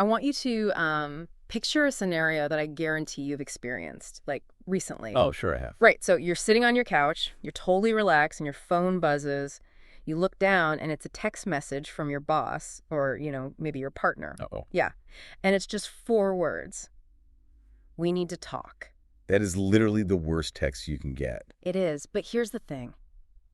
I want you to picture a scenario that I guarantee you've experienced, like recently. Oh, sure I have. Right, so you're sitting on your couch, you're totally relaxed, and your phone buzzes. You look down, and it's a text message from your boss or, maybe your partner. Uh-oh. Yeah, and it's just 4 words. We need to talk. That is literally the worst text you can get. It is, but here's the thing.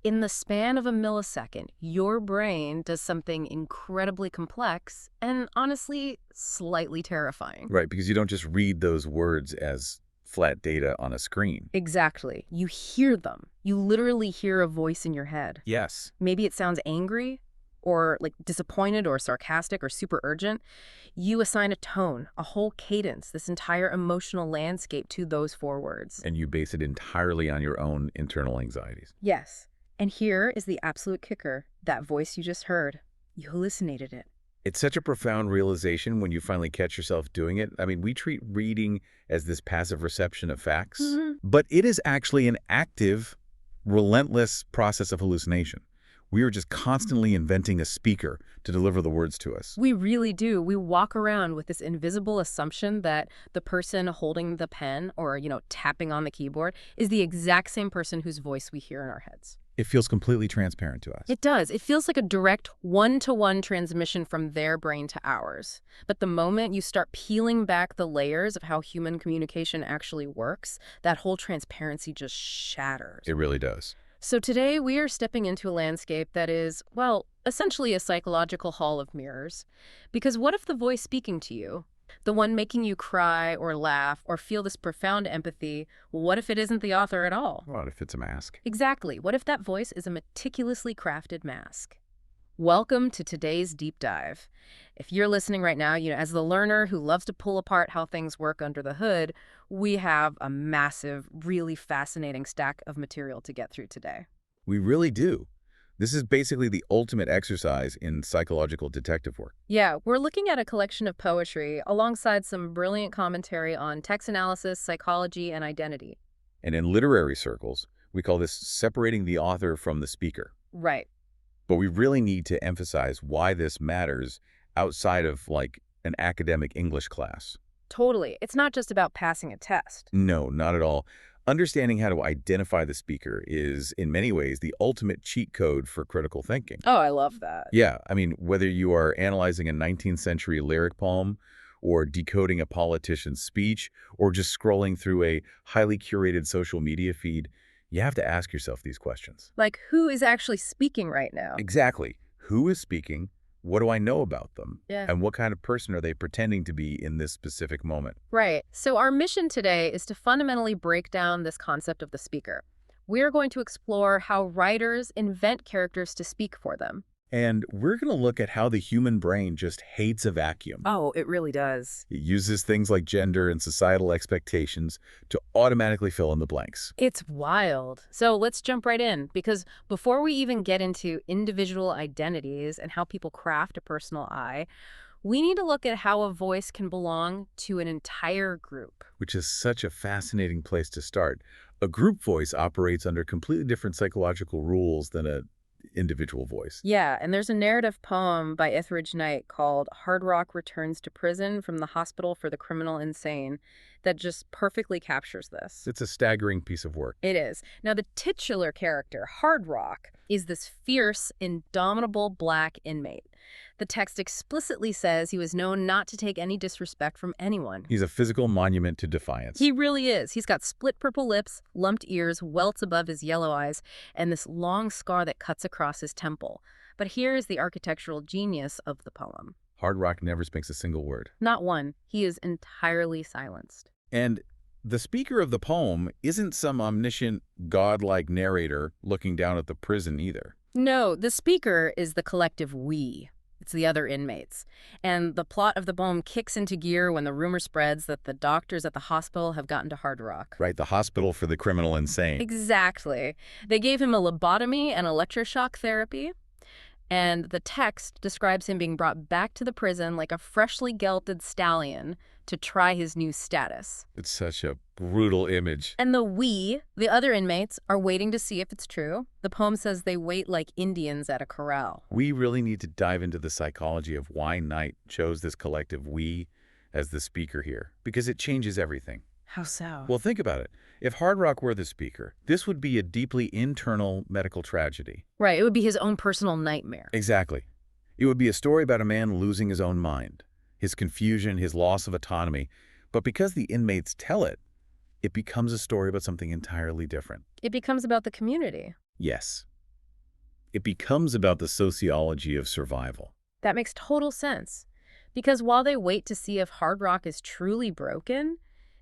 In the span of a millisecond, your brain does something incredibly complex and honestly slightly terrifying. Right, because you don't just read those words as flat data on a screen. Exactly. You hear them. You literally hear a voice in your head. Yes. Maybe it sounds angry or like disappointed or sarcastic or super urgent. You assign a tone, a whole cadence, this entire emotional landscape to those 4 words. And you base it entirely on your own internal anxieties. Yes. And here is the absolute kicker. That voice you just heard, you hallucinated it. It's such a profound realization when you finally catch yourself doing it. I mean, we treat reading as this passive reception of facts, but it is actually an active, relentless process of hallucination. We are just constantly inventing a speaker to deliver the words to us. We really do. We walk around with this invisible assumption that the person holding the pen or, tapping on the keyboard is the exact same person whose voice we hear in our heads. It feels completely transparent to us. It does. It feels like a direct one-to-one transmission from their brain to ours. But the moment you start peeling back the layers of how human communication actually works, that whole transparency just shatters. It really does. So today we are stepping into a landscape that is, well, essentially a psychological hall of mirrors. Because what if the voice speaking to you, the one making you cry or laugh or feel this profound empathy, what if it isn't the author at all? What if it's a mask? Exactly. What if that voice is a meticulously crafted mask? Welcome to today's deep dive. If you're listening right now, as the learner who loves to pull apart how things work under the hood, we have a massive, really fascinating stack of material to get through today. We really do. This is basically the ultimate exercise in psychological detective work. Yeah, we're looking at a collection of poetry alongside some brilliant commentary on text analysis, psychology, and identity. And in literary circles, we call this separating the author from the speaker. Right. But we really need to emphasize why this matters outside of, like, an academic English class. Totally. It's not just about passing a test. No, not at all. Understanding how to identify the speaker is, in many ways, the ultimate cheat code for critical thinking. Oh, I love that. Yeah, I mean, whether you are analyzing a 19th century lyric poem, or decoding a politician's speech, or just scrolling through a highly curated social media feed, you have to ask yourself these questions. Like, who is actually speaking right now? Exactly. Who is speaking? What do I know about them? Yeah. And what kind of person are they pretending to be in this specific moment? Right. So our mission today is to fundamentally break down this concept of the speaker. We're going to explore how writers invent characters to speak for them. And we're going to look at how the human brain just hates a vacuum. Oh, it really does. It uses things like gender and societal expectations to automatically fill in the blanks. It's wild. So let's jump right in, because before we even get into individual identities and how people craft a personal I, we need to look at how a voice can belong to an entire group. Which is such a fascinating place to start. A group voice operates under completely different psychological rules than an individual voice. Yeah, and there's a narrative poem by Etheridge Knight called Hard Rock Returns to Prison from the Hospital for the Criminal Insane that just perfectly captures this. It's a staggering piece of work. It is. Now, the titular character, Hard Rock, is this fierce, indomitable black inmate. The text explicitly says he was known not to take any disrespect from anyone. He's a physical monument to defiance. He really is. He's got split purple lips, lumped ears, welts above his yellow eyes, and this long scar that cuts across his temple. But here is the architectural genius of the poem. Hard Rock never speaks a single word. Not one. He is entirely silenced. And the speaker of the poem isn't some omniscient, godlike narrator looking down at the prison either. No, the speaker is the collective we. It's the other inmates. And the plot of the poem kicks into gear when the rumor spreads that the doctors at the hospital have gotten to Hard Rock. Right, the hospital for the criminal insane. Exactly. They gave him a lobotomy and electroshock therapy. And the text describes him being brought back to the prison like a freshly gelded stallion to try his new status. It's such a brutal image. And the other inmates, are waiting to see if it's true. The poem says they wait like Indians at a corral. We really need to dive into the psychology of why Knight chose this collective we as the speaker here, because it changes everything. How so? Well, think about it. If Hard Rock were the speaker, this would be a deeply internal medical tragedy. Right, it would be his own personal nightmare. Exactly. It would be a story about a man losing his own mind, his confusion, his loss of autonomy. But because the inmates tell it, it becomes a story about something entirely different. It becomes about the community. Yes. It becomes about the sociology of survival. That makes total sense. Because while they wait to see if Hard Rock is truly broken,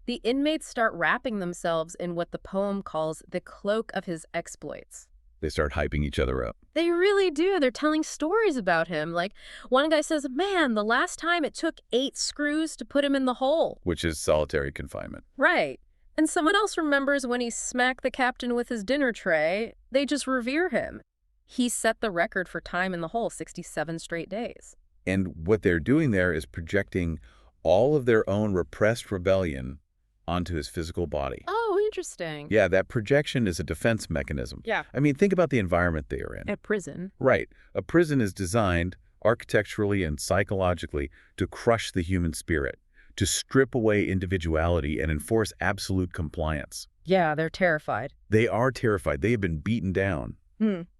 the inmates start wrapping themselves in what the poem calls the cloak of his exploits. They start hyping each other up. They really do. They're telling stories about him. Like, one guy says, man, the last time it took 8 screws to put him in the hole. Which is solitary confinement. Right. And someone else remembers when he smacked the captain with his dinner tray. They just revere him. He set the record for time in the hole, 67 straight days. And what they're doing there is projecting all of their own repressed rebellion onto his physical body. Oh, interesting. Yeah, that projection is a defense mechanism. Yeah. I mean, think about the environment they are in. At prison. Right. A prison is designed architecturally and psychologically to crush the human spirit, to strip away individuality and enforce absolute compliance. Yeah, they're terrified. They are terrified. They have been beaten down.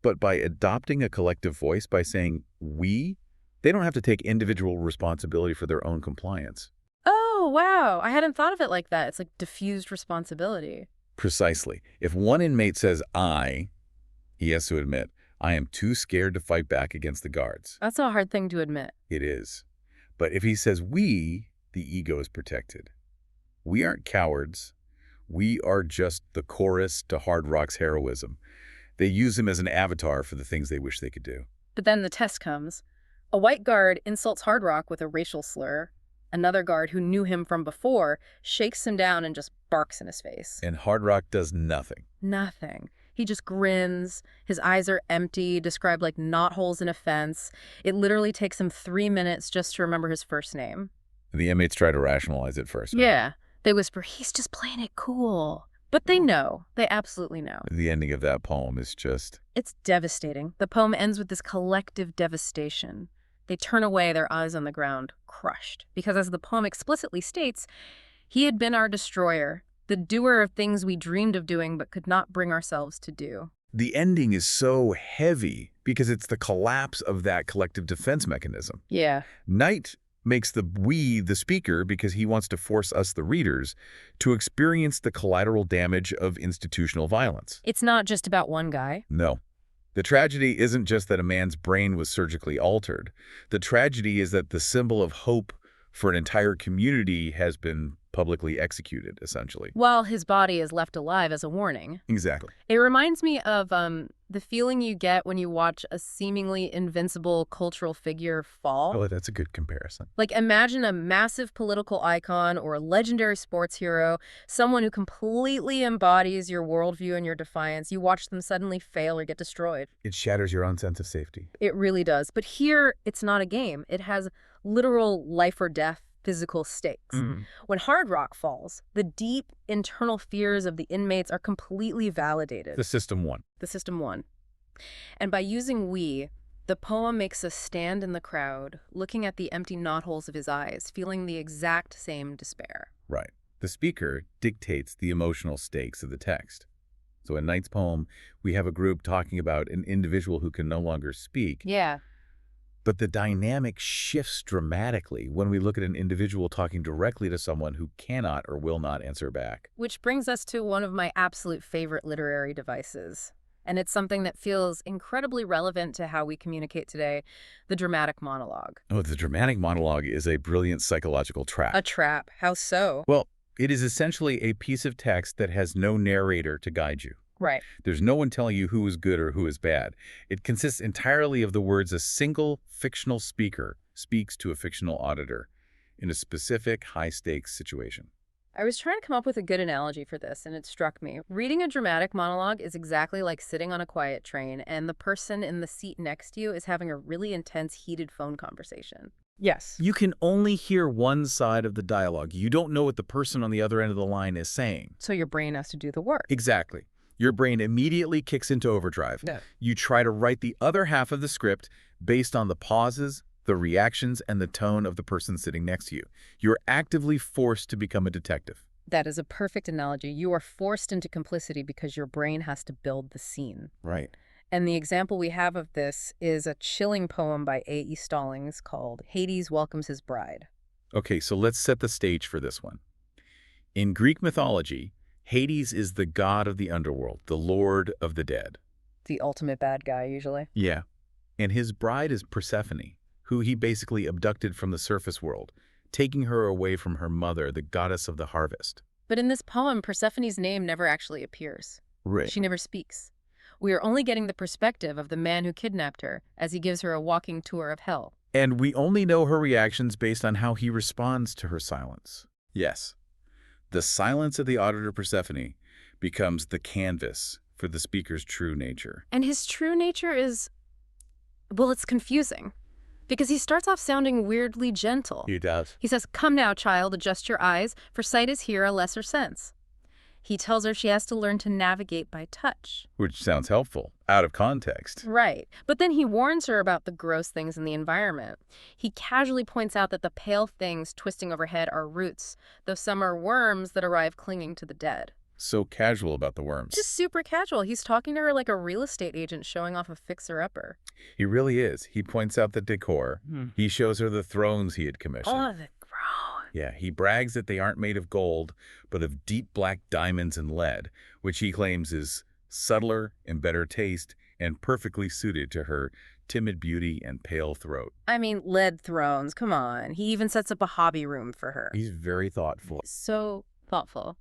But by adopting a collective voice, by saying we, they don't have to take individual responsibility for their own compliance. Oh, wow. I hadn't thought of it like that. It's like diffused responsibility. Precisely. If one inmate says I, he has to admit, I am too scared to fight back against the guards. That's a hard thing to admit. It is. But if he says we, the ego is protected. We aren't cowards. We are just the chorus to Hard Rock's heroism. They use him as an avatar for the things they wish they could do. But then the test comes. A white guard insults Hard Rock with a racial slur. Another guard who knew him from before shakes him down and just barks in his face. And Hard Rock does nothing. Nothing. He just grins. His eyes are empty, described like knotholes in a fence. It literally takes him 3 minutes just to remember his first name. The inmates try to rationalize it first. Yeah. They whisper, he's just playing it cool. But they know. They absolutely know. The ending of that poem is just... It's devastating. The poem ends with this collective devastation. They turn away, their eyes on the ground, crushed. Because as the poem explicitly states, he had been our destroyer, the doer of things we dreamed of doing but could not bring ourselves to do. The ending is so heavy because it's the collapse of that collective defense mechanism. Yeah. Knight makes the we the speaker because he wants to force us, the readers, to experience the collateral damage of institutional violence. It's not just about one guy. No. The tragedy isn't just that a man's brain was surgically altered. The tragedy is that the symbol of hope for an entire community has been publicly executed, essentially. While his body is left alive as a warning. Exactly. It reminds me of the feeling you get when you watch a seemingly invincible cultural figure fall. Oh, that's a good comparison. Like, imagine a massive political icon or a legendary sports hero, someone who completely embodies your worldview and your defiance. You watch them suddenly fail or get destroyed. It shatters your own sense of safety. It really does. But here, it's not a game. It has literal life or death physical stakes. When Hard Rock falls, the deep internal fears of the inmates are completely validated. The system won. The system won. And by using we, the poem makes us stand in the crowd, looking at the empty knotholes of his eyes, feeling the exact same despair. Right. The speaker dictates the emotional stakes of the text. So in Knight's poem, we have a group talking about an individual who can no longer speak. Yeah. But the dynamic shifts dramatically when we look at an individual talking directly to someone who cannot or will not answer back. Which brings us to one of my absolute favorite literary devices. And it's something that feels incredibly relevant to how we communicate today, the dramatic monologue. Oh, the dramatic monologue is a brilliant psychological trap. A trap. How so? Well, it is essentially a piece of text that has no narrator to guide you. Right. There's no one telling you who is good or who is bad. It consists entirely of the words a single fictional speaker speaks to a fictional auditor in a specific high-stakes situation. I was trying to come up with a good analogy for this, and it struck me. Reading a dramatic monologue is exactly like sitting on a quiet train, and the person in the seat next to you is having a really intense, heated phone conversation. Yes. You can only hear one side of the dialogue. You don't know what the person on the other end of the line is saying. So your brain has to do the work. Exactly. Your brain immediately kicks into overdrive. Yeah. You try to write the other half of the script based on the pauses, the reactions, and the tone of the person sitting next to you. You're actively forced to become a detective. That is a perfect analogy. You are forced into complicity because your brain has to build the scene. Right. And the example we have of this is a chilling poem by A.E. Stallings called Hades Welcomes His Bride. Okay, so let's set the stage for this one. In Greek mythology, Hades is the god of the underworld, the lord of the dead. The ultimate bad guy, usually. Yeah. And his bride is Persephone, who he basically abducted from the surface world, taking her away from her mother, the goddess of the harvest. But in this poem, Persephone's name never actually appears. Right. She never speaks. We are only getting the perspective of the man who kidnapped her as he gives her a walking tour of hell. And we only know her reactions based on how he responds to her silence. Yes. The silence of the auditor Persephone becomes the canvas for the speaker's true nature. And his true nature is, well, it's confusing. Because he starts off sounding weirdly gentle. He does. He says, "Come now, child, adjust your eyes, for sight is here a lesser sense." He tells her she has to learn to navigate by touch. Which sounds helpful, out of context. Right. But then he warns her about the gross things in the environment. He casually points out that the pale things twisting overhead are roots, though some are worms that arrive clinging to the dead. So casual about the worms. Just super casual. He's talking to her like a real estate agent showing off a fixer-upper. He really is. He points out the decor. He shows her the thrones he had commissioned. Oh, the throne. Yeah, he brags that they aren't made of gold, but of deep black diamonds and lead, which he claims is subtler and better taste and perfectly suited to her timid beauty and pale throat. I mean, lead thrones, come on. He even sets up a hobby room for her. He's very thoughtful. So thoughtful.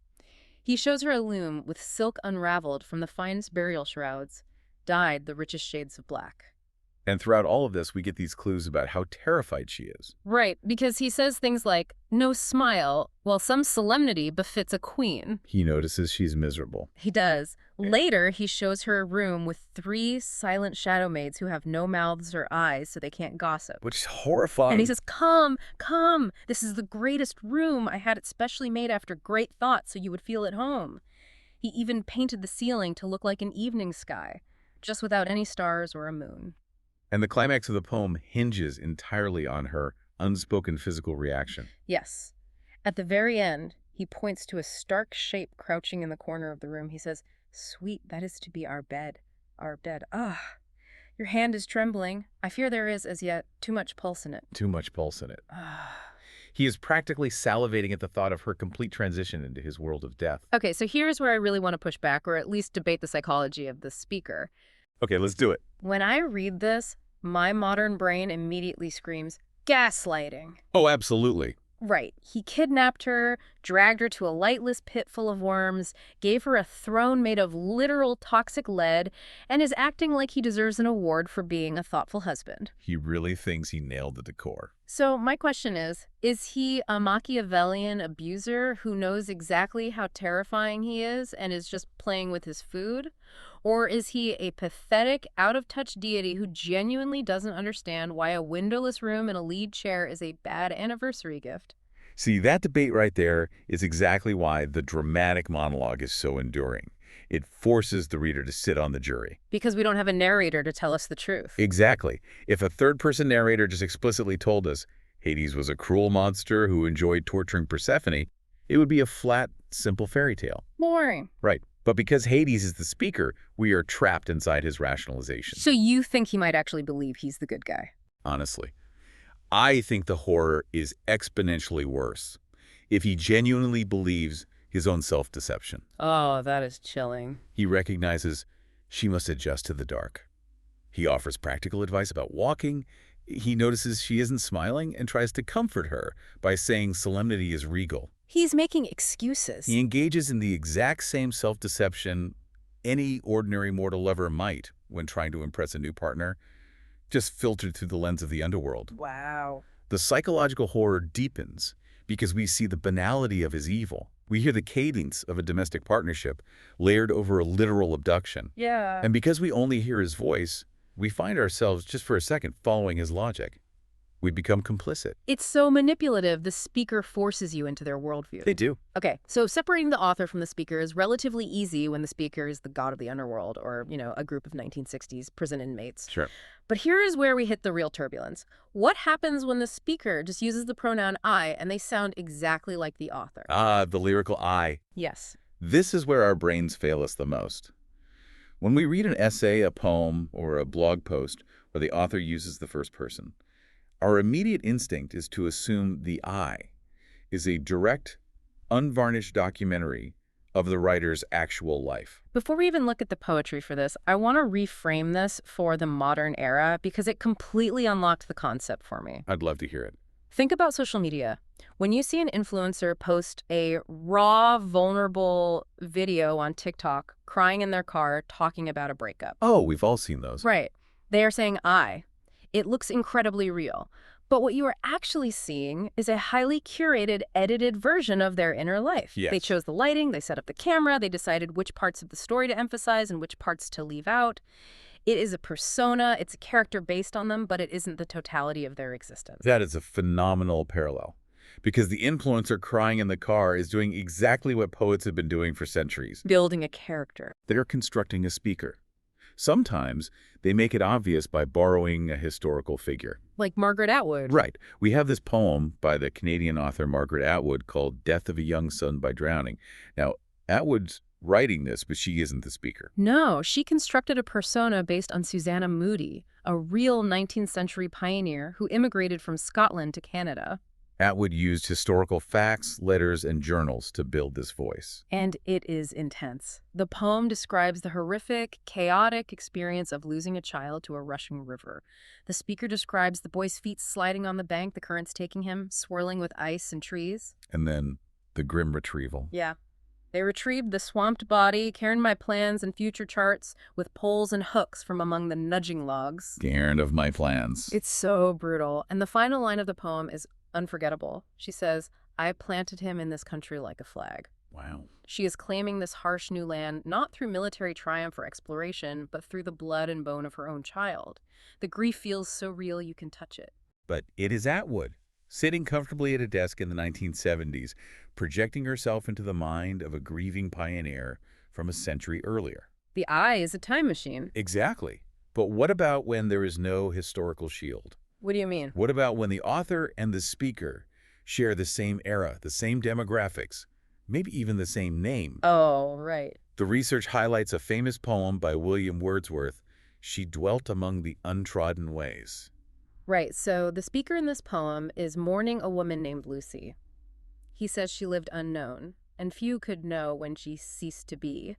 He shows her a loom with silk unraveled from the finest burial shrouds, dyed the richest shades of black. And throughout all of this, we get these clues about how terrified she is. Right, because he says things like, "No smile, while some solemnity befits a queen." He notices she's miserable. He does. Later, he shows her a room with 3 silent shadow maids who have no mouths or eyes, so they can't gossip. Which is horrifying. And he says, "Come, come, this is the greatest room. I had it specially made after great thought so you would feel at home." He even painted the ceiling to look like an evening sky, just without any stars or a moon. And the climax of the poem hinges entirely on her unspoken physical reaction. Yes. At the very end, he points to a stark shape crouching in the corner of the room. He says, "Sweet, that is to be our bed. Our bed. Ah, your hand is trembling. I fear there is, as yet, too much pulse in it." Too much pulse in it. Ah. He is practically salivating at the thought of her complete transition into his world of death. Okay, so here's where I really want to push back, or at least debate the psychology of the speaker. Okay, let's do it. When I read this, my modern brain immediately screams, gaslighting. Oh, absolutely. Right. He kidnapped her, dragged her to a lightless pit full of worms, gave her a throne made of literal toxic lead, and is acting like he deserves an award for being a thoughtful husband. He really thinks he nailed the decor. So my question is he a Machiavellian abuser who knows exactly how terrifying he is and is just playing with his food? Or is he a pathetic, out-of-touch deity who genuinely doesn't understand why a windowless room and a lead chair is a bad anniversary gift? See, that debate right there is exactly why the dramatic monologue is so enduring. It forces the reader to sit on the jury. Because we don't have a narrator to tell us the truth. Exactly. If a third-person narrator just explicitly told us Hades was a cruel monster who enjoyed torturing Persephone, it would be a flat, simple fairy tale. Boring. Right. But because Hades is the speaker, we are trapped inside his rationalization. So you think he might actually believe he's the good guy? Honestly, I think the horror is exponentially worse if he genuinely believes his own self-deception. Oh, that is chilling. He recognizes she must adjust to the dark. He offers practical advice about walking. He notices she isn't smiling and tries to comfort her by saying solemnity is regal. He's making excuses. He engages in the exact same self-deception any ordinary mortal lover might when trying to impress a new partner, just filtered through the lens of the underworld. Wow. The psychological horror deepens because we see the banality of his evil. We hear the cadence of a domestic partnership layered over a literal abduction. Yeah. And because we only hear his voice, we find ourselves, just for a second, following his logic. We become complicit. It's so manipulative, the speaker forces you into their worldview. They do. Okay, so separating the author from the speaker is relatively easy when the speaker is the god of the underworld or, a group of 1960s prison inmates. Sure. But here is where we hit the real turbulence. What happens when the speaker just uses the pronoun I and they sound exactly like the author? Ah, the lyrical I. Yes. This is where our brains fail us the most. When we read an essay, a poem, or a blog post where the author uses the first person, our immediate instinct is to assume the I is a direct, unvarnished documentary of the writer's actual life. Before we even look at the poetry for this, I want to reframe this for the modern era because it completely unlocked the concept for me. I'd love to hear it. Think about social media. When you see an influencer post a raw, vulnerable video on TikTok, crying in their car, talking about a breakup. Oh, we've all seen those. Right. They are saying I. It looks incredibly real. But what you are actually seeing is a highly curated, edited version of their inner life. Yes. They chose the lighting, they set up the camera, they decided which parts of the story to emphasize and which parts to leave out. It is a persona, it's a character based on them, but it isn't the totality of their existence. That is a phenomenal parallel. Because the influencer crying in the car is doing exactly what poets have been doing for centuries. Building a character. They're constructing a speaker. Sometimes they make it obvious by borrowing a historical figure. Like Margaret Atwood. Right. We have this poem by the Canadian author Margaret Atwood called Death of a Young Son by Drowning. Now, Atwood's writing this, but she isn't the speaker. No, she constructed a persona based on Susanna Moodie, a real 19th century pioneer who immigrated from Scotland to Canada. Atwood used historical facts, letters, and journals to build this voice. And it is intense. The poem describes the horrific, chaotic experience of losing a child to a rushing river. The speaker describes the boy's feet sliding on the bank, the currents taking him, swirling with ice and trees. And then the grim retrieval. Yeah. They retrieved the swamped body, carrying my plans and future charts with poles and hooks from among the nudging logs. Scared of my plans. It's so brutal. And the final line of the poem is unforgettable. She says, I planted him in this country like a flag. Wow. She is claiming this harsh new land not through military triumph or exploration, but through the blood and bone of her own child. The grief feels so real you can touch it. But it is Atwood, sitting comfortably at a desk in the 1970s, projecting herself into the mind of a grieving pioneer from a century earlier. The I is a time machine. Exactly. But what about when there is no historical shield? What do you mean? What about when the author and the speaker share the same era, the same demographics, maybe even the same name? Oh, right. The research highlights a famous poem by William Wordsworth, She Dwelt Among the Untrodden Ways. Right, so the speaker in this poem is mourning a woman named Lucy. He says she lived unknown, and few could know when she ceased to be.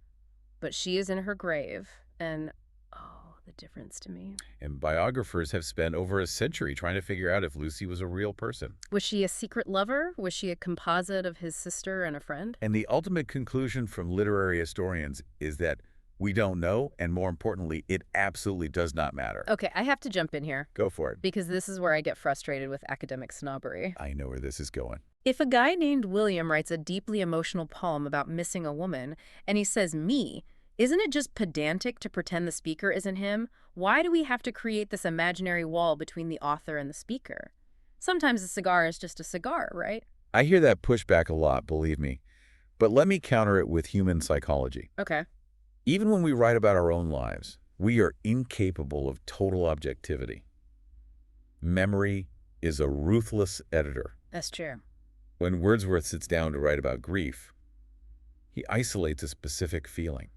But she is in her grave, and oh, the difference to me. And biographers have spent over a century trying to figure out if Lucy was a real person. Was she a secret lover? Was she a composite of his sister and a friend? And the ultimate conclusion from literary historians is that we don't know, and more importantly, it absolutely does not matter. Okay, I have to jump in here, Go for it. because this is where I get frustrated with academic snobbery. I know where this is going. If a guy named William writes a deeply emotional poem about missing a woman, and he says me, isn't it just pedantic to pretend the speaker isn't him? Why do we have to create this imaginary wall between the author and the speaker? Sometimes a cigar is just a cigar, right? I hear that pushback a lot, believe me. But let me counter it with human psychology. Okay. Even when we write about our own lives, we are incapable of total objectivity. Memory is a ruthless editor. That's true. When Wordsworth sits down to write about grief, he isolates a specific feeling.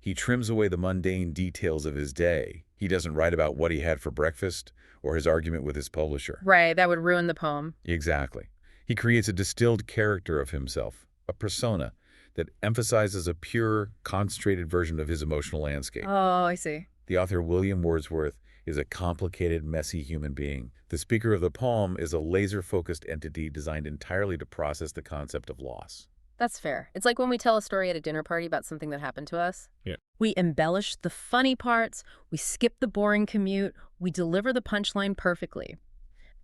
He trims away the mundane details of his day. He doesn't write about what he had for breakfast or his argument with his publisher. Right, that would ruin the poem. Exactly. He creates a distilled character of himself, a persona that emphasizes a pure, concentrated version of his emotional landscape. Oh, I see. The author William Wordsworth is a complicated, messy human being. The speaker of the poem is a laser-focused entity designed entirely to process the concept of loss. That's fair. It's like when we tell a story at a dinner party about something that happened to us. Yeah. We embellish the funny parts, we skip the boring commute, we deliver the punchline perfectly.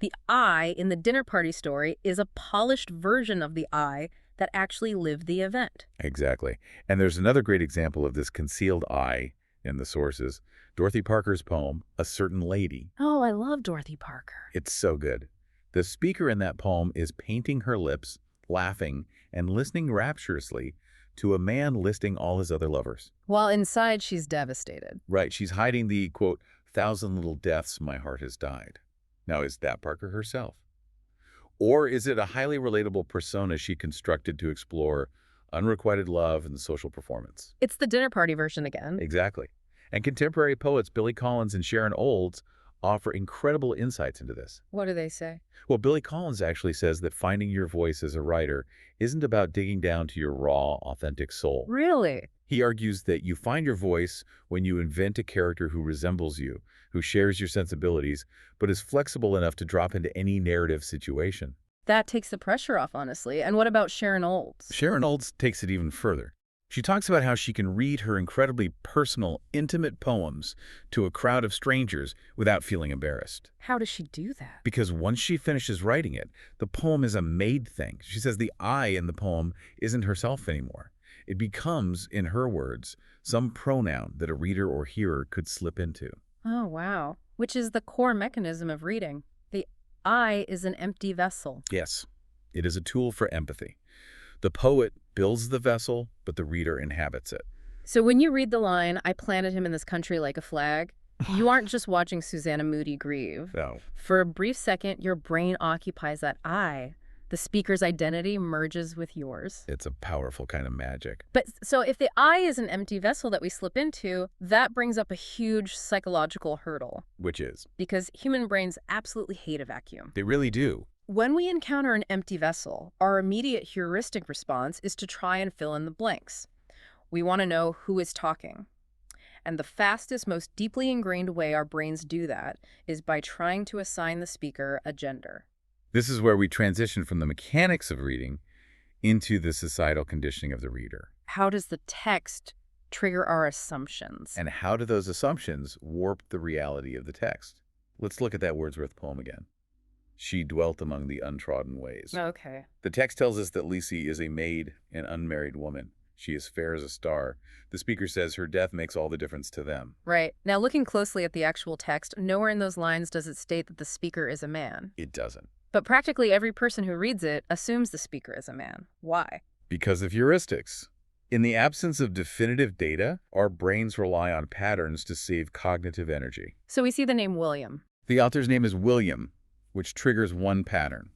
The I in the dinner party story is a polished version of the I that actually lived the event. Exactly. And there's another great example of this concealed I in the sources. Dorothy Parker's poem, A Certain Lady. Oh, I love Dorothy Parker. It's so good. The speaker in that poem is painting her lips, laughing, and listening rapturously to a man listing all his other lovers. While inside, she's devastated. Right, she's hiding the, quote, thousand little deaths my heart has died. Now, is that Parker herself? Or is it a highly relatable persona she constructed to explore unrequited love and social performance? It's the dinner party version again. Exactly. And contemporary poets Billy Collins and Sharon Olds offer incredible insights into this. What do they say? Well, Billy Collins actually says that finding your voice as a writer isn't about digging down to your raw, authentic soul. Really? He argues that you find your voice when you invent a character who resembles you, who shares your sensibilities, but is flexible enough to drop into any narrative situation. That takes the pressure off, honestly. And what about Sharon Olds? Sharon Olds takes it even further. She talks about how she can read her incredibly personal, intimate poems to a crowd of strangers without feeling embarrassed. How does she do that? Because once she finishes writing it, the poem is a made thing. She says the I in the poem isn't herself anymore. It becomes, in her words, some pronoun that a reader or hearer could slip into. Oh, wow. Which is the core mechanism of reading. The I is an empty vessel. Yes, it is a tool for empathy. The poet builds the vessel, but the reader inhabits it. So when you read the line, I planted him in this country like a flag, you aren't just watching Susanna Moody grieve. No. For a brief second, your brain occupies that I. The speaker's identity merges with yours. It's a powerful kind of magic. But so if the I is an empty vessel that we slip into, that brings up a huge psychological hurdle. Which is? Because human brains absolutely hate a vacuum. They really do. When we encounter an empty vessel, our immediate heuristic response is to try and fill in the blanks. We want to know who is talking. And the fastest, most deeply ingrained way our brains do that is by trying to assign the speaker a gender. This is where we transition from the mechanics of reading into the societal conditioning of the reader. How does the text trigger our assumptions? And how do those assumptions warp the reality of the text? Let's look at that Wordsworth poem again. She dwelt among the untrodden ways. Okay. The text tells us that Lisi is a maid and unmarried woman. She is fair as a star. The speaker says her death makes all the difference to them. Right. Now, looking closely at the actual text, nowhere in those lines does it state that the speaker is a man. It doesn't. But practically every person who reads it assumes the speaker is a man. Why? Because of heuristics. In the absence of definitive data, our brains rely on patterns to save cognitive energy. So we see the name William. The author's name is William, which triggers one pattern.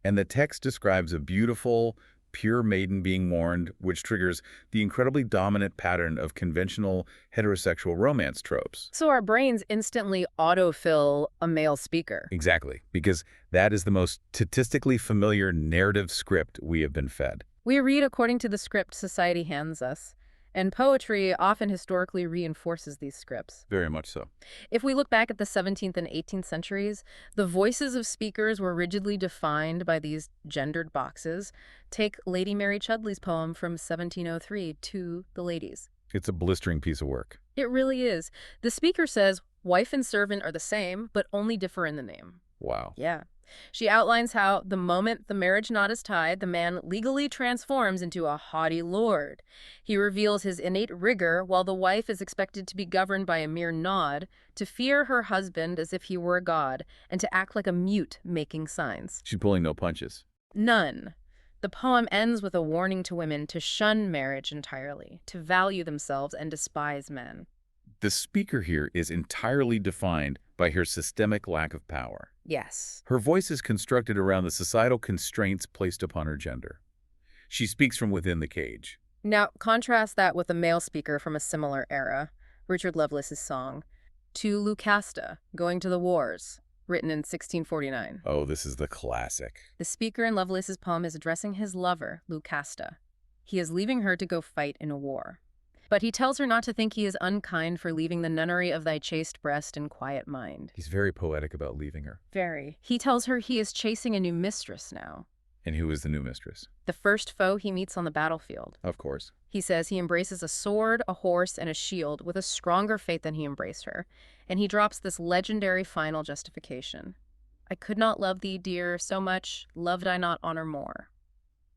And the text describes a beautiful, pure maiden being mourned, which triggers the incredibly dominant pattern of conventional heterosexual romance tropes. So our brains instantly autofill a male speaker. Exactly, because that is the most statistically familiar narrative script we have been fed. We read according to the script society hands us, and poetry often historically reinforces these scripts. Very much so. If we look back at the 17th and 18th centuries, the voices of speakers were rigidly defined by these gendered boxes. Take Lady Mary Chudley's poem from 1703, To the Ladies. It's a blistering piece of work. It really is. The speaker says, wife and servant are the same, but only differ in the name. Wow. Yeah. She outlines how the moment the marriage knot is tied, the man legally transforms into a haughty lord. He reveals his innate rigor, while the wife is expected to be governed by a mere nod, to fear her husband as if he were a god, and to act like a mute making signs. She's pulling no punches. None. The poem ends with a warning to women to shun marriage entirely, to value themselves and despise men. The speaker here is entirely defined by her systemic lack of power. Yes. Her voice is constructed around the societal constraints placed upon her gender. She speaks from within the cage. Now, contrast that with a male speaker from a similar era, Richard Lovelace's song, To Lucasta, Going to the Wars, written in 1649. Oh, this is the classic. The speaker in Lovelace's poem is addressing his lover, Lucasta. He is leaving her to go fight in a war. But he tells her not to think he is unkind for leaving the nunnery of thy chaste breast and quiet mind. He's very poetic about leaving her. Very. He tells her he is chasing a new mistress now. And who is the new mistress? The first foe he meets on the battlefield. Of course. He says he embraces a sword, a horse, and a shield with a stronger faith than he embraced her. And he drops this legendary final justification. I could not love thee, dear, so much loved I not honor more.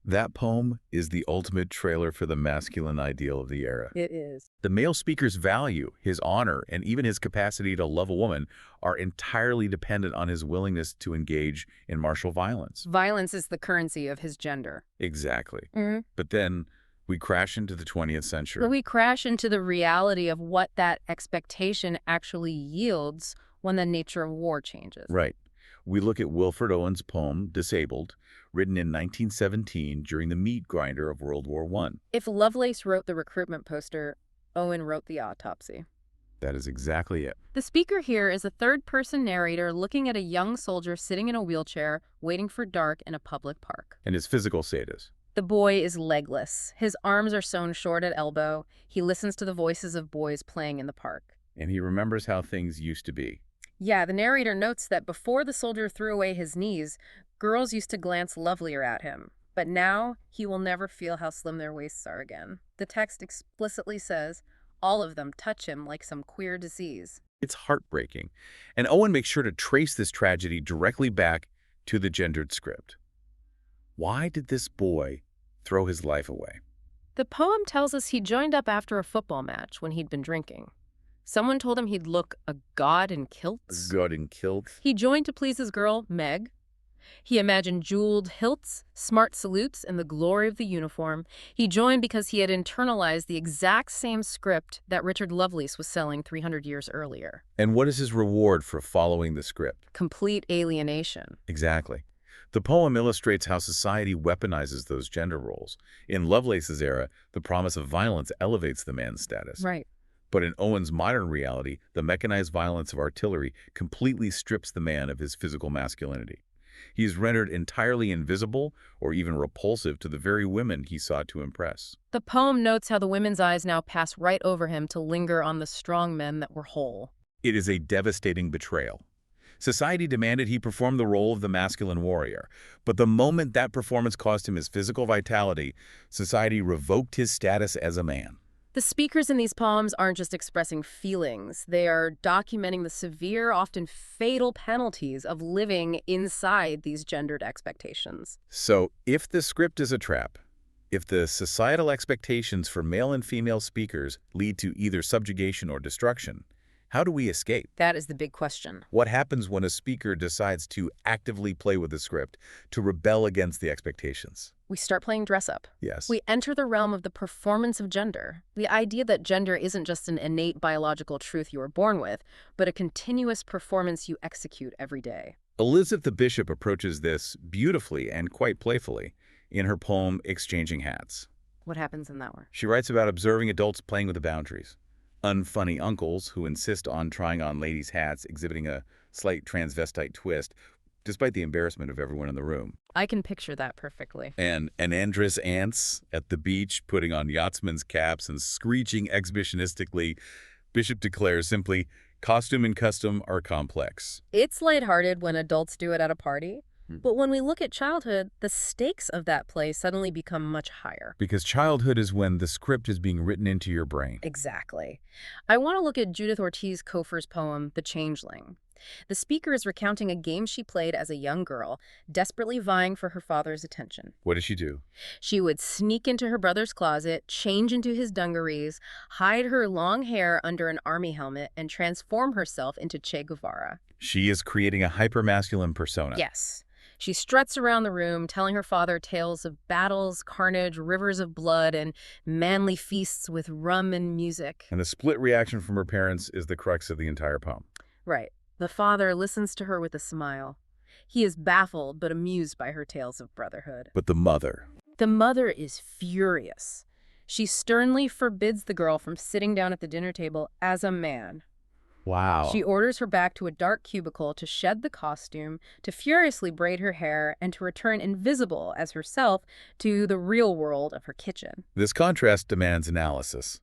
That poem is the ultimate trailer for the masculine ideal of the era. It is. The male speaker's value, his honor, and even his capacity to love a woman are entirely dependent on his willingness to engage in martial violence. Violence is the currency of his gender. Exactly. Mhm. But then we crash into the 20th But century. we crash into the reality of what that expectation actually yields when the nature of war changes. Right. We look at Wilfred Owen's poem, Disabled, written in 1917 during the meat grinder of World War I. If Lovelace wrote the recruitment poster, Owen wrote the autopsy. That is exactly it. The speaker here is a third-person narrator looking at a young soldier sitting in a wheelchair, waiting for dark in a public park. And his physical status. The boy is legless. His arms are sewn short at elbow. He listens to the voices of boys playing in the park. And he remembers how things used to be. Yeah, the narrator notes that before the soldier threw away his knees, girls used to glance lovelier at him. But now, he will never feel how slim their waists are again. The text explicitly says, all of them touch him like some queer disease. It's heartbreaking. And Owen makes sure to trace this tragedy directly back to the gendered script. Why did this boy throw his life away? The poem tells us he joined up after a football match when he'd been drinking. Someone told him he'd look a god in kilts. God in kilts. He joined to please his girl, Meg. He imagined jeweled hilts, smart salutes, and the glory of the uniform. He joined because he had internalized the exact same script that Richard Lovelace was selling 300 years earlier. And what is his reward for following the script? Complete alienation. Exactly. The poem illustrates how society weaponizes those gender roles. In Lovelace's era, the promise of violence elevates the man's status. Right. But in Owen's modern reality, the mechanized violence of artillery completely strips the man of his physical masculinity. He is rendered entirely invisible or even repulsive to the very women he sought to impress. The poem notes how the women's eyes now pass right over him to linger on the strong men that were whole. It is a devastating betrayal. Society demanded he perform the role of the masculine warrior, but the moment that performance cost him his physical vitality, society revoked his status as a man. The speakers in these poems aren't just expressing feelings. They are documenting the severe, often fatal penalties of living inside these gendered expectations. So, if the script is a trap, if the societal expectations for male and female speakers lead to either subjugation or destruction, how do we escape? That is the big question. What happens when a speaker decides to actively play with the script, to rebel against the expectations? We start playing dress-up. Yes. We enter the realm of the performance of gender. The idea that gender isn't just an innate biological truth you were born with, but a continuous performance you execute every day. Elizabeth the Bishop approaches this beautifully and quite playfully in her poem Exchanging Hats. What happens in that one? She writes about observing adults playing with the boundaries. Unfunny uncles who insist on trying on ladies' hats, exhibiting a slight transvestite twist, despite the embarrassment of everyone in the room. I can picture that perfectly. And Andress aunts at the beach putting on yachtsmen's caps and screeching exhibitionistically. Bishop declares simply, costume and custom are complex. It's lighthearted when adults do it at a party, but when we look at childhood, the stakes of that play suddenly become much higher. Because childhood is when the script is being written into your brain. Exactly. I want to look at Judith Ortiz Cofer's poem, The Changeling. The speaker is recounting a game she played as a young girl, desperately vying for her father's attention. What does she do? She would sneak into her brother's closet, change into his dungarees, hide her long hair under an army helmet, and transform herself into Che Guevara. She is creating a hypermasculine persona. Yes. She struts around the room, telling her father tales of battles, carnage, rivers of blood, and manly feasts with rum and music. And the split reaction from her parents is the crux of the entire poem. Right. The father listens to her with a smile. He is baffled but amused by her tales of brotherhood. But the mother. The mother is furious. She sternly forbids the girl from sitting down at the dinner table as a man. Wow. She orders her back to a dark cubicle to shed the costume, to furiously braid her hair, and to return invisible as herself to the real world of her kitchen. This contrast demands analysis.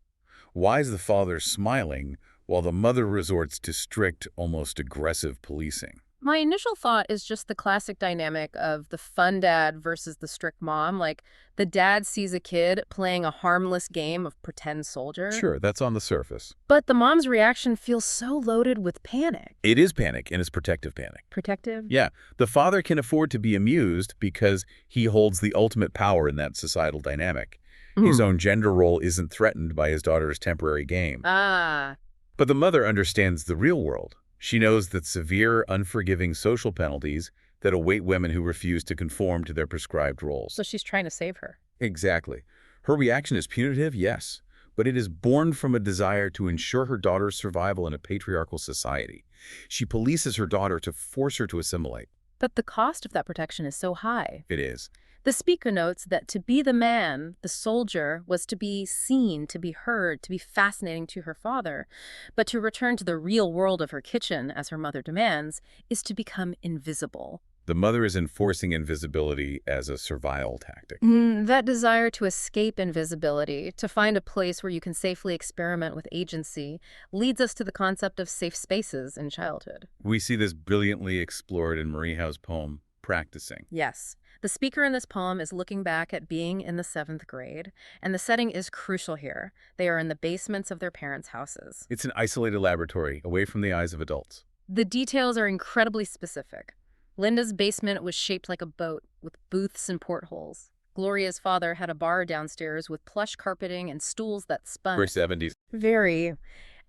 Why is the father smiling while the mother resorts to strict, almost aggressive policing? My initial thought is just the classic dynamic of the fun dad versus the strict mom. Like, the dad sees a kid playing a harmless game of pretend soldier, Sure, that's on the surface. but the mom's reaction feels so loaded with panic. It is panic, and it's protective panic. Protective? Yeah, the father can afford to be amused because he holds the ultimate power in that societal dynamic. His Mm. own gender role isn't threatened by his daughter's temporary game. Ah, But the mother understands the real world. She knows that severe, unforgiving social penalties that await women who refuse to conform to their prescribed roles. so she's trying to save her. Exactly. Her reaction is punitive, yes, but it is born from a desire to ensure her daughter's survival in a patriarchal society. She polices her daughter to force her to assimilate. But the cost of that protection is so high. It is. The speaker notes that to be the man, the soldier, was to be seen, to be heard, to be fascinating to her father. But to return to the real world of her kitchen, as her mother demands, is to become invisible. The mother is enforcing invisibility as a survival tactic. That desire to escape invisibility, to find a place where you can safely experiment with agency, leads us to the concept of safe spaces in childhood. We see this brilliantly explored in Marie Howe's poem, Practicing. Yes. The speaker in this poem is looking back at being in the 7th grade, and the setting is crucial here. They are in the basements of their parents' houses. It's an isolated laboratory, away from the eyes of adults. The details are incredibly specific. Linda's basement was shaped like a boat, with booths and portholes. Gloria's father had a bar downstairs with plush carpeting and stools that spun. Very 70s. Very.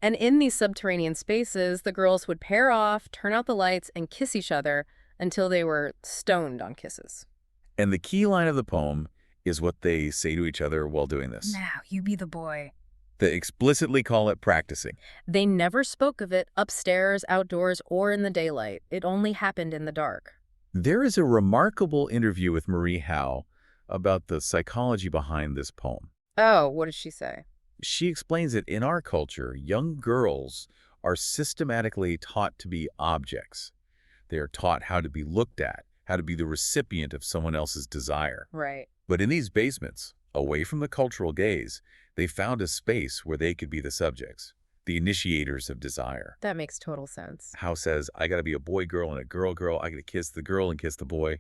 And in these subterranean spaces, the girls would pair off, turn out the lights, and kiss each other until they were stoned on kisses. And the key line of the poem is what they say to each other while doing this. Now, you be the boy. They explicitly call it practicing. They never spoke of it upstairs, outdoors, or in the daylight. It only happened in the dark. There is a remarkable interview with Marie Howe about the psychology behind this poem. Oh, what did she say? She explains that in our culture, young girls are systematically taught to be objects. They are taught how to be looked at, how to be the recipient of someone else's desire. Right. But in these basements, away from the cultural gaze, they found a space where they could be the subjects, the initiators of desire. That makes total sense. Howe says, I gotta be a boy-girl and a girl-girl. I gotta kiss the girl and kiss the boy.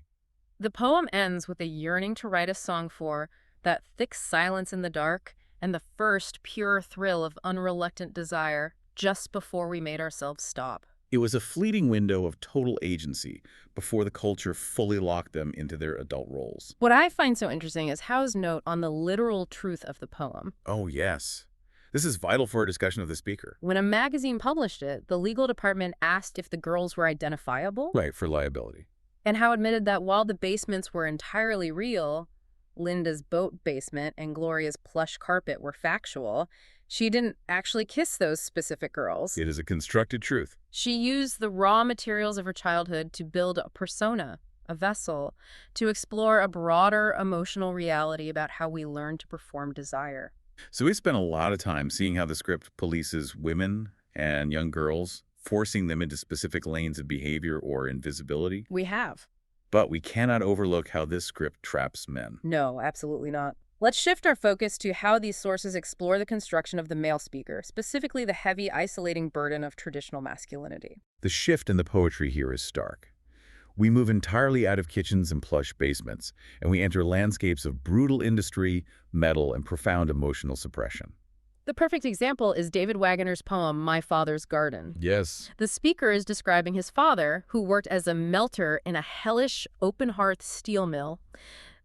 The poem ends with a yearning to write a song for that thick silence in the dark and the first pure thrill of unreluctant desire just before we made ourselves stop. It was a fleeting window of total agency before the culture fully locked them into their adult roles. What I find so interesting is Howe's note on the literal truth of the poem. Oh, yes. This is vital for our discussion of the speaker. When a magazine published it, the legal department asked if the girls were identifiable. Right, for liability. And Howe admitted that while the basements were entirely real, Linda's boat basement and Gloria's plush carpet were factual, she didn't actually kiss those specific girls. It is a constructed truth. She used the raw materials of her childhood to build a persona, a vessel, to explore a broader emotional reality about how we learn to perform desire. So we spent a lot of time seeing how the script polices women and young girls, forcing them into specific lanes of behavior or invisibility. We have. But we cannot overlook how this script traps men. No, absolutely not. Let's shift our focus to how these sources explore the construction of the male speaker, specifically the heavy, isolating burden of traditional masculinity. The shift in the poetry here is stark. We move entirely out of kitchens and plush basements, and we enter landscapes of brutal industry, metal, and profound emotional suppression. The perfect example is David Wagoner's poem, My Father's Garden. Yes. The speaker is describing his father, who worked as a melter in a hellish open-hearth steel mill.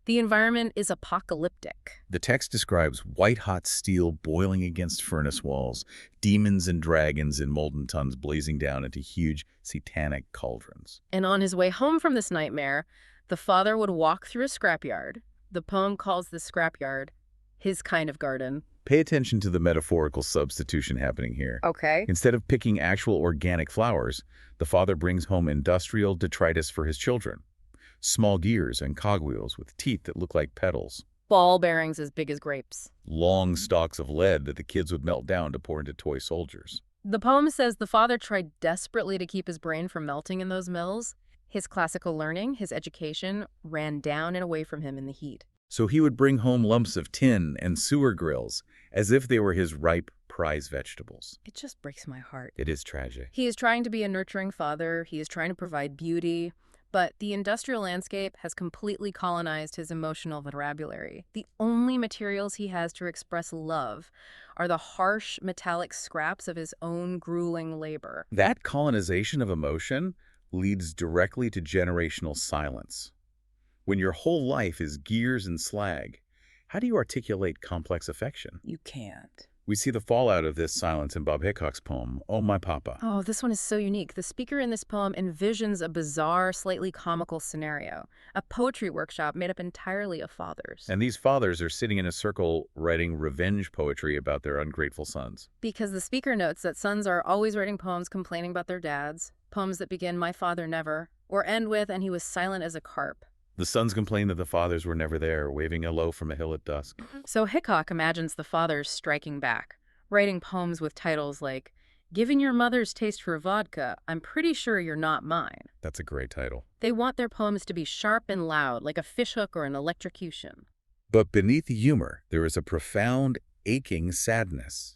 The environment is apocalyptic. The text describes white-hot steel boiling against furnace walls, demons and dragons in molten tons blazing down into huge satanic cauldrons. And on his way home from this nightmare, the father would walk through a scrapyard. The poem calls this scrapyard his kind of garden. Pay attention to the metaphorical substitution happening here. Okay. Instead of picking actual organic flowers, the father brings home industrial detritus for his children. Small gears and cogwheels with teeth that look like petals. Ball bearings as big as grapes. Long stalks of lead that the kids would melt down to pour into toy soldiers. The poem says the father tried desperately to keep his brain from melting in those mills. His classical learning, his education, ran down and away from him in the heat. So he would bring home lumps of tin and sewer grills as if they were his ripe prize vegetables. It just breaks my heart. It is tragic. He is trying to be a nurturing father. He is trying to provide beauty. But the industrial landscape has completely colonized his emotional vocabulary. The only materials he has to express love are the harsh, metallic scraps of his own grueling labor. That colonization of emotion leads directly to generational silence. When your whole life is gears and slag, how do you articulate complex affection? You can't. We see the fallout of this silence in Bob Hickok's poem, Oh My Papa. Oh, this one is so unique. The speaker in this poem envisions a bizarre, slightly comical scenario, a poetry workshop made up entirely of fathers. And these fathers are sitting in a circle writing revenge poetry about their ungrateful sons. Because the speaker notes that sons are always writing poems complaining about their dads, poems that begin, my father never, or end with, and he was silent as a carp. The sons complain that the fathers were never there, waving hello from a hill at dusk. So Hickok imagines the fathers striking back, writing poems with titles like, Given your mother's taste for vodka, I'm pretty sure you're not mine. That's a great title. They want their poems to be sharp and loud, like a fishhook or an electrocution. But beneath the humor, there is a profound, aching sadness.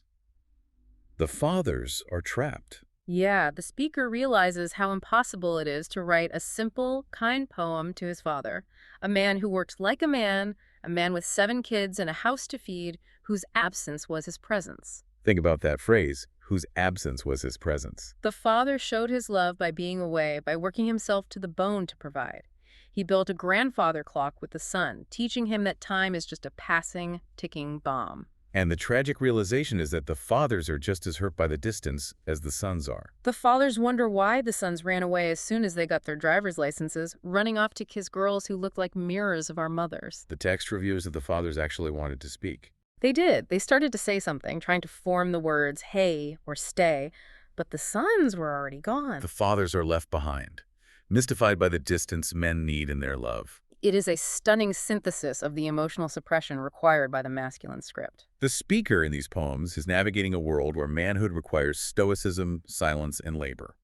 The fathers are trapped. Yeah, the speaker realizes how impossible it is to write a simple, kind poem to his father, a man who worked like a man with 7 kids and a house to feed, whose absence was his presence. Think about that phrase, whose absence was his presence. The father showed his love by being away, by working himself to the bone to provide. He built a grandfather clock with the son, teaching him that time is just a passing, ticking bomb. And the tragic realization is that the fathers are just as hurt by the distance as the sons are. The fathers wonder why the sons ran away as soon as they got their driver's licenses, running off to kiss girls who looked like mirrors of our mothers. The text reveals that the fathers actually wanted to speak. They did. They started to say something, trying to form the words hey or stay, but the sons were already gone. The fathers are left behind, mystified by the distance men need in their love. It is a stunning synthesis of the emotional suppression required by the masculine script. The speaker in these poems is navigating a world where manhood requires stoicism, silence, and labor.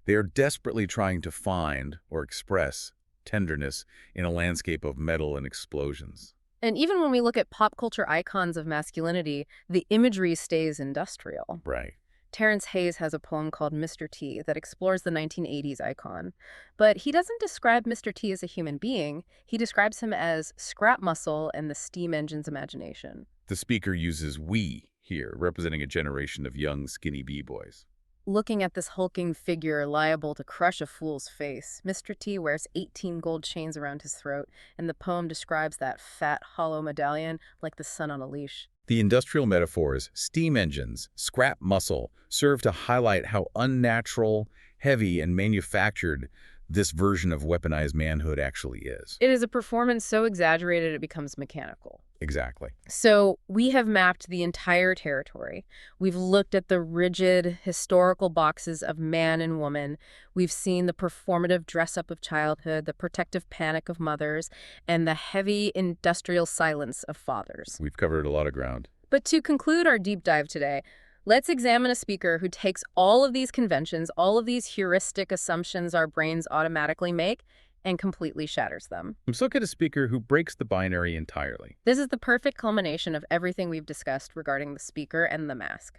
They are desperately trying to find or express tenderness in a landscape of metal and explosions. And even when we look at pop culture icons of masculinity, the imagery stays industrial. Right. Terrence Hayes has a poem called Mr. T that explores the 1980s icon. But he doesn't describe Mr. T as a human being. He describes him as scrap muscle and the steam engine's imagination. The speaker uses we here, representing a generation of young, skinny b-boys. Looking at this hulking figure liable to crush a fool's face, Mr. T wears 18 gold chains around his throat, and the poem describes that fat, hollow medallion like the sun on a leash. The industrial metaphors, steam engines, scrap muscle, serve to highlight how unnatural, heavy, and manufactured this version of weaponized manhood actually is. It is a performance so exaggerated it becomes mechanical. Exactly. So we have mapped the entire territory. We've looked at the rigid historical boxes of man and woman. We've seen the performative dress-up of childhood, the protective panic of mothers, and the heavy industrial silence of fathers. We've covered a lot of ground. But to conclude our deep dive today, let's examine a speaker who takes all of these conventions, all of these heuristic assumptions our brains automatically make, and completely shatters them. Let's look at a speaker who breaks the binary entirely. This is the perfect culmination of everything we've discussed regarding the speaker and the mask.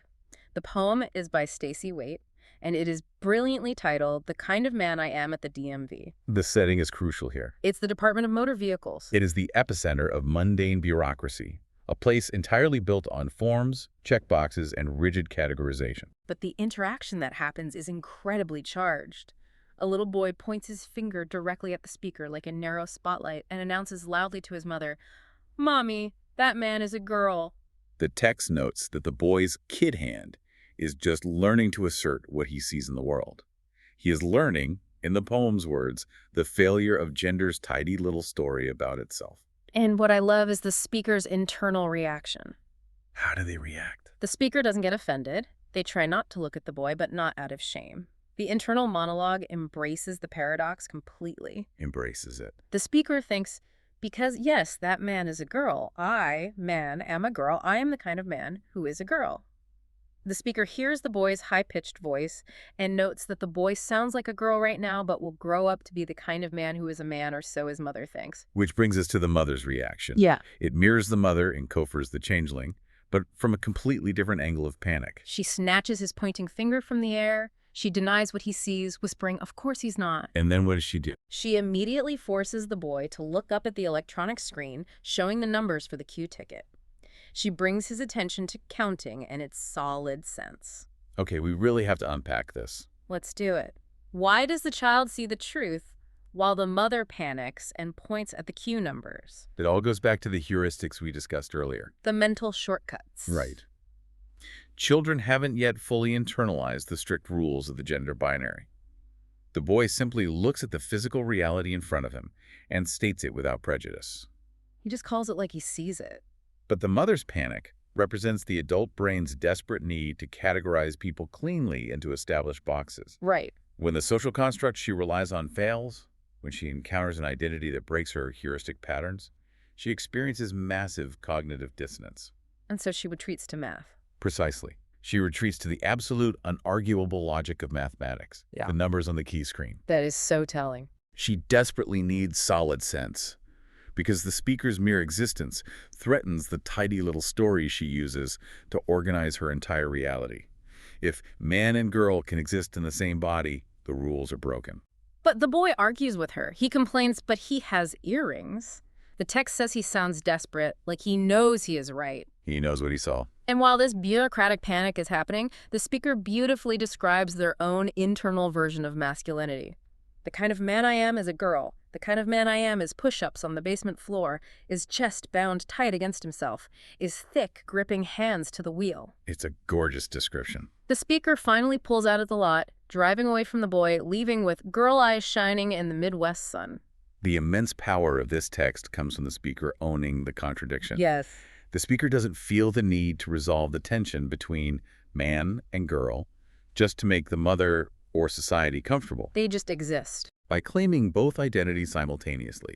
The poem is by Stacey Waite, and it is brilliantly titled The Kind of Man I Am at the DMV. The setting is crucial here. It's the Department of Motor Vehicles. It is the epicenter of mundane bureaucracy, a place entirely built on forms, checkboxes, and rigid categorization. But the interaction that happens is incredibly charged. A little boy points his finger directly at the speaker like a narrow spotlight and announces loudly to his mother, "Mommy, that man is a girl." The text notes that the boy's kid hand is just learning to assert what he sees in the world. He is learning, in the poem's words, the failure of gender's tidy little story about itself. And what I love is the speaker's internal reaction. How do they react? The speaker doesn't get offended. They try not to look at the boy, but not out of shame. The internal monologue embraces the paradox completely. Embraces it. The speaker thinks, because yes, that man is a girl. I, man, am a girl. I am the kind of man who is a girl. The speaker hears the boy's high-pitched voice and notes that the boy sounds like a girl right now, but will grow up to be the kind of man who is a man, or so his mother thinks. Which brings us to the mother's reaction. Yeah. It mirrors the mother in Kofer's The Changeling, but from a completely different angle of panic. She snatches his pointing finger from the air. She denies what he sees, whispering, "Of course he's not." And then what does she do? She immediately forces the boy to look up at the electronic screen, showing the numbers for the queue ticket. She brings his attention to counting and its solid sense. Okay, we really have to unpack this. Let's do it. Why does the child see the truth while the mother panics and points at the queue numbers? It all goes back to the heuristics we discussed earlier. The mental shortcuts. Right. Children haven't yet fully internalized the strict rules of the gender binary. The boy simply looks at the physical reality in front of him and states it without prejudice. He just calls it like he sees it. But the mother's panic represents the adult brain's desperate need to categorize people cleanly into established boxes. Right. When the social construct she relies on fails, when she encounters an identity that breaks her heuristic patterns, she experiences massive cognitive dissonance. And so she retreats to math. Precisely. She retreats to the absolute, unarguable logic of mathematics, the numbers on the key screen. That is so telling. She desperately needs solid sense, because the speaker's mere existence threatens the tidy little stories she uses to organize her entire reality. If man and girl can exist in the same body, the rules are broken. But the boy argues with her. He complains, but he has earrings. The text says he sounds desperate, like he knows he is right. He knows what he saw. And while this bureaucratic panic is happening, the speaker beautifully describes their own internal version of masculinity. The kind of man I am is a girl. The kind of man I am is push-ups on the basement floor, is chest bound tight against himself, is thick, gripping hands to the wheel. It's a gorgeous description. The speaker finally pulls out of the lot, driving away from the boy, leaving with girl eyes shining in the Midwest sun. The immense power of this text comes from the speaker owning the contradiction. Yes. The speaker doesn't feel the need to resolve the tension between man and girl just to make the mother or society comfortable. They just exist. By claiming both identities simultaneously,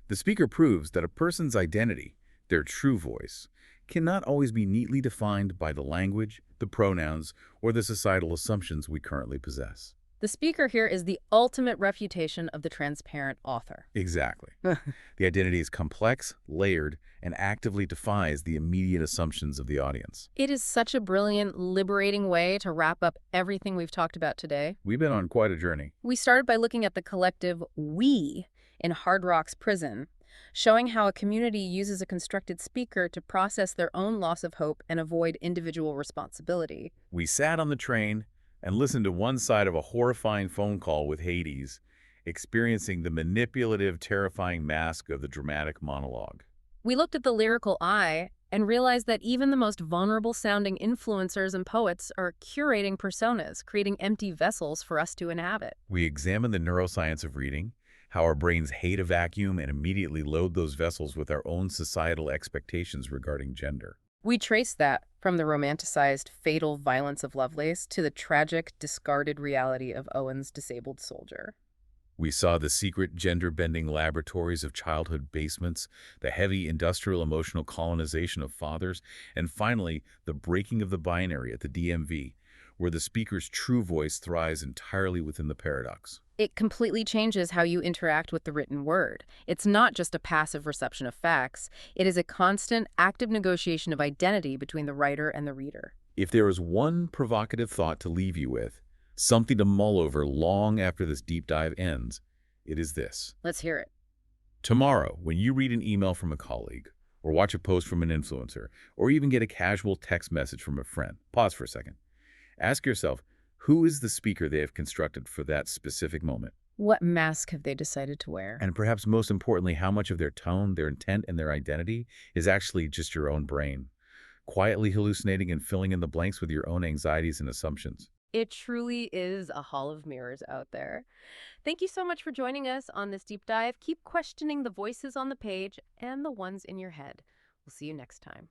the speaker proves that a person's identity, their true voice, cannot always be neatly defined by the language, the pronouns, or the societal assumptions we currently possess. The speaker here is the ultimate refutation of the transparent author. Exactly. The identity is complex, layered, and actively defies the immediate assumptions of the audience. It is such a brilliant, liberating way to wrap up everything we've talked about today. We've been on quite a journey. We started by looking at the collective we in Hard Rock's prison, showing how a community uses a constructed speaker to process their own loss of hope and avoid individual responsibility. We sat on the train and listened to one side of a horrifying phone call with Hades, experiencing the manipulative, terrifying mask of the dramatic monologue. We looked at the lyrical I and realized that even the most vulnerable-sounding influencers and poets are curating personas, creating empty vessels for us to inhabit. We examined the neuroscience of reading, how our brains hate a vacuum and immediately load those vessels with our own societal expectations regarding gender. We traced that from the romanticized, fatal violence of Lovelace to the tragic, discarded reality of Owen's disabled soldier. We saw the secret gender-bending laboratories of childhood basements, the heavy industrial emotional colonization of fathers, and finally, the breaking of the binary at the DMV, where the speaker's true voice thrives entirely within the paradox. It completely changes how you interact with the written word. It's not just a passive reception of facts. It is a constant, active negotiation of identity between the writer and the reader. If there is one provocative thought to leave you with, something to mull over long after this deep dive ends, it is this. Let's hear it. Tomorrow, when you read an email from a colleague, or watch a post from an influencer, or even get a casual text message from a friend, pause for a second. Ask yourself, who is the speaker they have constructed for that specific moment? What mask have they decided to wear? And perhaps most importantly, how much of their tone, their intent, and their identity is actually just your own brain, quietly hallucinating and filling in the blanks with your own anxieties and assumptions. It truly is a hall of mirrors out there. Thank you so much for joining us on this deep dive. Keep questioning the voices on the page and the ones in your head. We'll see you next time.